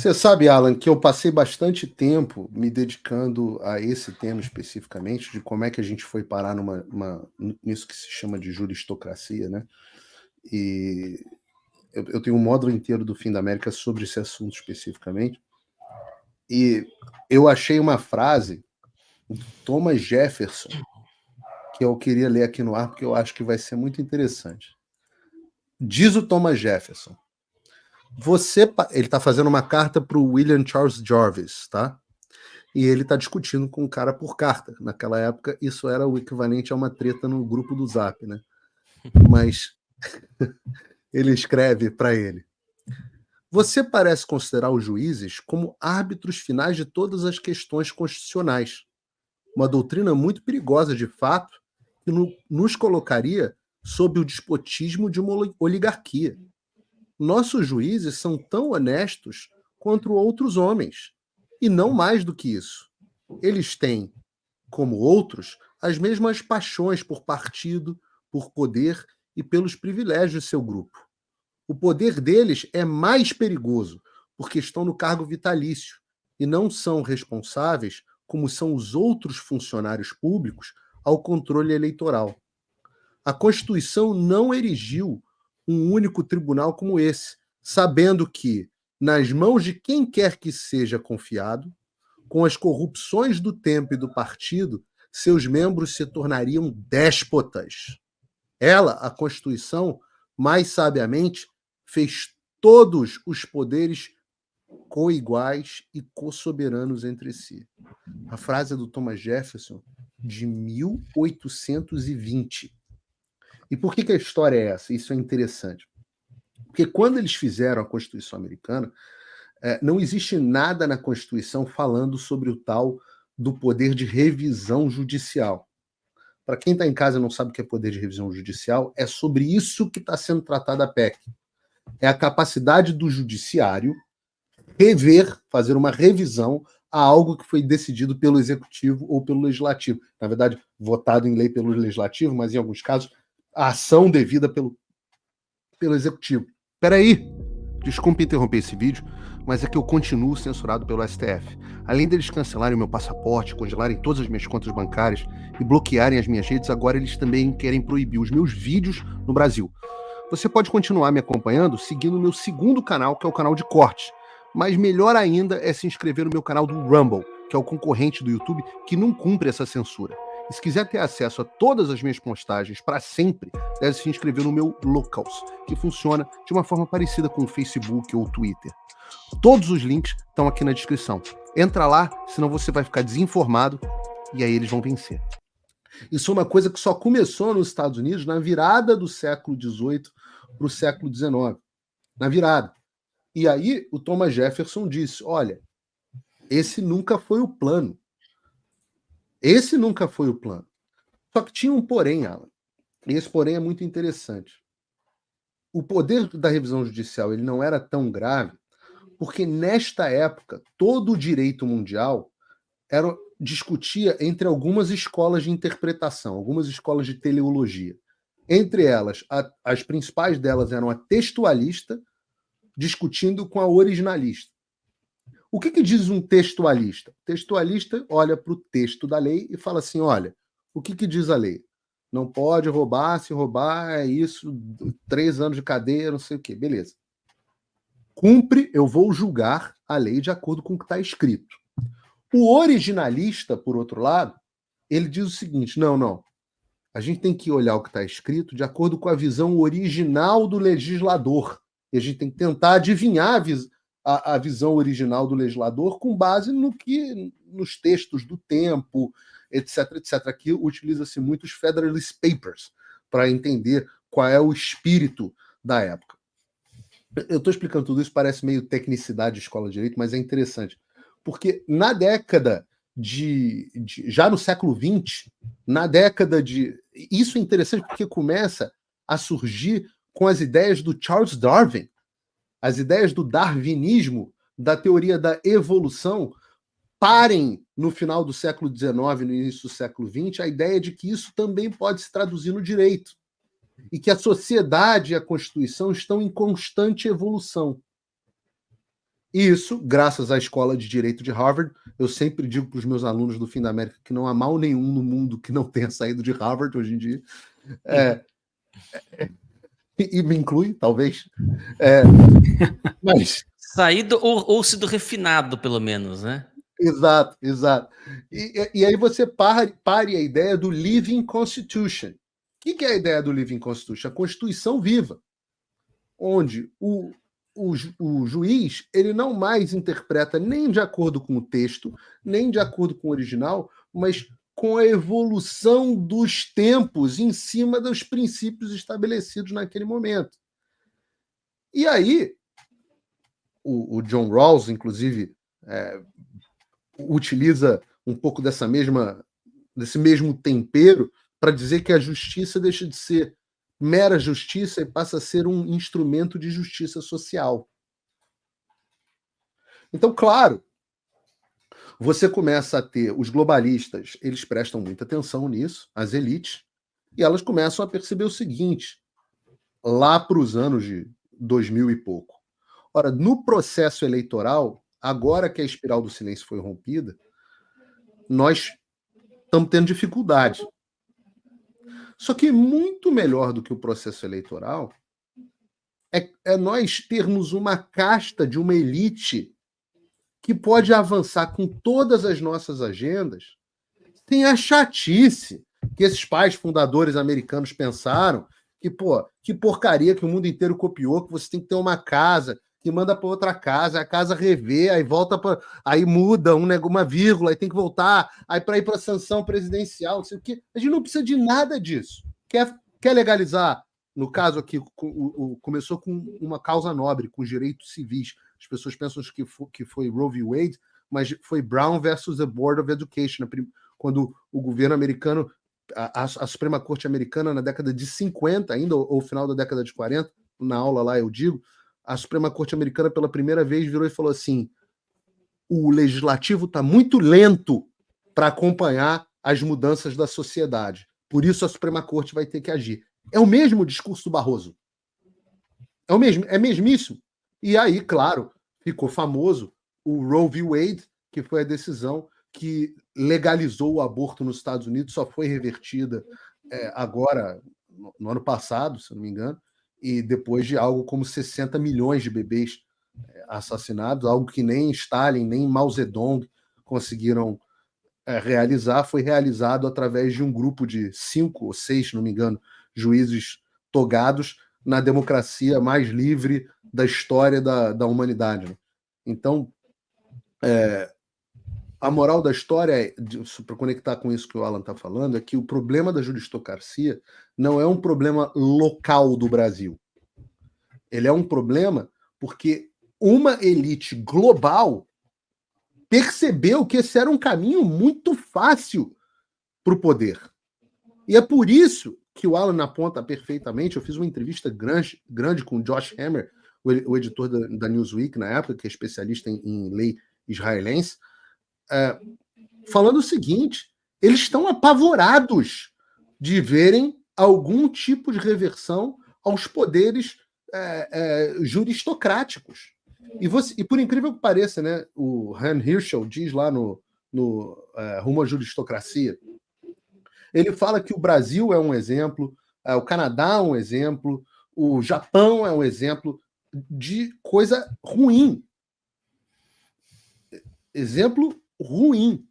Você sabe, Alan, que eu passei bastante tempo me dedicando a esse tema especificamente, de como é que a gente foi parar nisso que se chama de juristocracia, né? E eu tenho um módulo inteiro do Fim da América sobre esse assunto especificamente. E eu achei uma frase do Thomas Jefferson que eu queria ler aqui no ar, porque eu acho que vai ser muito interessante. Diz o Thomas Jefferson: ele está fazendo uma carta para o William Charles Jarvis, tá? E ele está discutindo com o cara por carta. Naquela época, isso era o equivalente a uma treta no grupo do Zap, né? Mas ele escreve para ele: você parece considerar os juízes como árbitros finais de todas as questões constitucionais. Uma doutrina muito perigosa, de fato, que nos colocaria sob o despotismo de uma oligarquia. Nossos juízes são tão honestos quanto outros homens, e não mais do que isso. Eles têm, como outros, as mesmas paixões por partido, por poder e pelos privilégios de seu grupo. O poder deles é mais perigoso, porque estão no cargo vitalício e não são responsáveis, como são os outros funcionários públicos, ao controle eleitoral. A Constituição não erigiu um único tribunal como esse, sabendo que, nas mãos de quem quer que seja confiado, com as corrupções do tempo e do partido, seus membros se tornariam déspotas. Ela, a Constituição, mais sabiamente, fez todos os poderes coiguais e co-soberanos entre si. A frase é do Thomas Jefferson, de 1820. E por que a história é essa? Isso é interessante. Porque quando eles fizeram a Constituição americana, não existe nada na Constituição falando sobre o tal do poder de revisão judicial. Para quem está em casa e não sabe o que é poder de revisão judicial, é sobre isso que está sendo tratada a PEC. É a capacidade do judiciário fazer uma revisão a algo que foi decidido pelo executivo ou pelo legislativo. Na verdade, votado em lei pelo legislativo, mas em alguns casos, a ação devida pelo executivo. Espera aí, desculpe interromper esse vídeo, mas é que eu continuo censurado pelo STF. Além deles cancelarem o meu passaporte, congelarem todas as minhas contas bancárias e bloquearem as minhas redes, agora eles também querem proibir os meus vídeos no Brasil. Você pode continuar me acompanhando seguindo o meu segundo canal, que é o canal de cortes. Mas melhor ainda é se inscrever no meu canal do Rumble, que é o concorrente do YouTube que não cumpre essa censura. E se quiser ter acesso a todas as minhas postagens para sempre, deve se inscrever no meu Locals, que funciona de uma forma parecida com o Facebook ou o Twitter. Todos os links estão aqui na descrição. Entra lá, senão você vai ficar desinformado e aí eles vão vencer. Isso é uma coisa que só começou nos Estados Unidos na virada do século XVIII para o século XIX. Na virada. E aí o Thomas Jefferson disse, olha, esse nunca foi o plano. Esse nunca foi o plano. Só que tinha um porém, Alan. E esse porém é muito interessante. O poder da revisão judicial ele não era tão grave, porque nesta época todo o direito mundial discutia entre algumas escolas de interpretação, algumas escolas de teleologia. Entre elas, as principais delas eram a textualista, discutindo com a originalista. O que diz um textualista? O textualista olha para o texto da lei e fala assim, olha, o que diz a lei? Não pode roubar, se roubar é isso, 3 anos de cadeia, não sei o quê. Beleza. Cumpre, eu vou julgar a lei de acordo com o que está escrito. O originalista, por outro lado, ele diz o seguinte, não, a gente tem que olhar o que está escrito de acordo com a visão original do legislador. E a gente tem que tentar adivinhar a visão original do legislador com base nos textos do tempo, etc. Aqui utiliza-se muito os Federalist Papers para entender qual é o espírito da época. Eu estou explicando tudo isso, parece meio tecnicidade de escola de direito, mas é interessante. Porque na década já no século XX, isso é interessante porque começa a surgir com as ideias do Charles Darwin, as ideias do darwinismo, da teoria da evolução, parem no final do século XIX, no início do século XX, a ideia de que isso também pode se traduzir no direito. E que a sociedade e a Constituição estão em constante evolução. Isso, graças à Escola de Direito de Harvard. Eu sempre digo para os meus alunos do Fim da América que não há mal nenhum no mundo que não tenha saído de Harvard hoje em dia. E me inclui, talvez. Mas... Saído ou sido refinado, pelo menos, né? Exato, exato. E aí você pare a ideia do Living Constitution. O que é a ideia do Living Constitution? A Constituição viva, onde o juiz ele não mais interpreta nem de acordo com o texto, nem de acordo com o original, mas com a evolução dos tempos em cima dos princípios estabelecidos naquele momento. E aí, o John Rawls, inclusive, utiliza um pouco desse mesmo tempero para dizer que a justiça deixa de ser mera justiça e passa a ser um instrumento de justiça social. Então, claro, você começa a ter os globalistas, eles prestam muita atenção nisso, as elites, e elas começam a perceber o seguinte, lá para os anos de 2000 e pouco. Ora, no processo eleitoral, agora que a espiral do silêncio foi rompida, nós estamos tendo dificuldade. Só que muito melhor do que o processo eleitoral é nós termos uma casta de uma elite que pode avançar com todas as nossas agendas sem a chatice que esses pais fundadores americanos pensaram que, que porcaria que o mundo inteiro copiou, que você tem que ter uma casa, que manda para outra casa, a casa revê, aí volta para, aí muda uma vírgula, aí tem que voltar, aí para ir para a sanção presidencial, não sei o quê. A gente não precisa de nada disso. Quer legalizar? No caso aqui, começou com uma causa nobre, com direitos civis. As pessoas pensam que foi Roe v. Wade, mas foi Brown versus the Board of Education, quando o governo americano, a Suprema Corte americana, na década de 50 ainda, ou final da década de 40, na aula lá eu digo, a Suprema Corte americana pela primeira vez virou e falou assim, o legislativo está muito lento para acompanhar as mudanças da sociedade. Por isso a Suprema Corte vai ter que agir. É o mesmo discurso do Barroso. É o mesmo, é mesmíssimo. E aí, claro, ficou famoso o Roe v. Wade, que foi a decisão que legalizou o aborto nos Estados Unidos, só foi revertida agora, no ano passado, se não me engano, e depois de algo como 60 milhões de bebês assassinados, algo que nem Stalin, nem Mao Zedong conseguiram realizar, foi realizado através de um grupo de 5 ou 6, se não me engano, juízes togados na democracia mais livre da história da humanidade. Então, a moral da história, para conectar com isso que o Alan está falando, é que o problema da juristocracia não é um problema local do Brasil. Ele é um problema porque uma elite global percebeu que esse era um caminho muito fácil para o poder. E é por isso que o Alan aponta perfeitamente. Eu fiz uma entrevista grande com o Josh Hammer, o editor da Newsweek na época, que é especialista em lei israelense, falando o seguinte, eles estão apavorados de verem algum tipo de reversão aos poderes juristocráticos. E por incrível que pareça, né, o Han Hirschel diz lá no Rumo à Juristocracia, ele fala que o Brasil é um exemplo, o Canadá é um exemplo, o Japão é um exemplo de coisa ruim. Exemplo ruim.